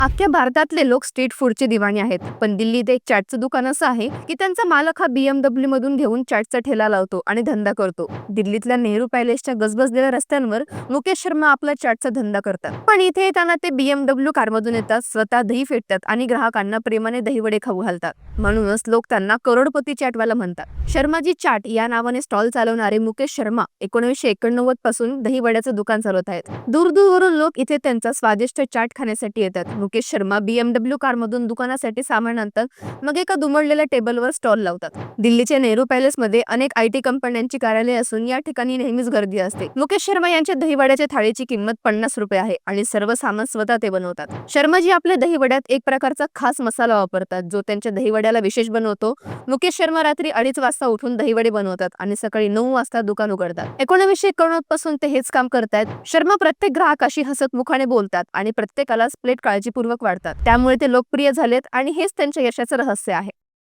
अख्ख्या भारतातले लोक स्ट्रीट फूडचे दिवाणे आहेत, पण दिल्लीत एक चाटचं दुकान असं आहे की त्यांचा मालक हा BMW मधून घेऊन चाटचा ठेला लावतो आणि धंदा करतो. दिल्लीतल्या नेहरू पॅलेसच्या गजबजलेल्या रस्त्यांवर मुकेश शर्मा आपला चाटचा धंदा करतात. पण इथे येताना ते BMW कारमधून येतात, स्वतः दही फेटतात आणि ग्राहकांना प्रेमाने दहीवडे खाऊ घालतात. म्हणूनच लोक त्यांना करोडपती चाटवाला म्हणतात. शर्माजी चाट या नावाने स्टॉल चालवणारे मुकेश शर्मा 1989 पासून दहीवड्याचं दुकान चालवत आहेत. दूरदूरवरून लोक इथे त्यांचा स्वादिष्ट चाट खाण्यासाठी येतात. मुकेश शर्मा BMW कारमधून दुकानासाठी सामान आणतात, मग एका दुमडलेल्या टेबलवर स्टॉल लावतात. दिल्लीच्या नेहरू पॅलेसमध्ये अनेक IT कंपन्यांची कार्यालय असून या ठिकाणी नेहमीच गर्दी असते. मुकेश शर्मा यांच्या दहीवड्याच्या थाळीची किंमत 50 रुपये आहे आणि सर्व सामान स्वतः ते बनवतात. शर्माजी आपल्या दहीवड्यात एक प्रकारचा खास मसाला वापरतात, जो त्यांच्या दहीवड्याला विशेष बनवतो. मुकेश शर्मा रात्री 2:30 वाजता उठून दहीवडे बनवतात आणि सकाळी 9 वाजता दुकान उघडतात. 1991 पासून ते हेच काम करतायत. शर्मा प्रत्येक ग्राहकाशी हसतमुखाने बोलतात आणि प्रत्येकालाच प्लेट काळजीपूर्वक वाढतात. त्यामुळे ते लोकप्रिय झालेत आणि हेच त्यांच्या यशाचं रहस्य आहे.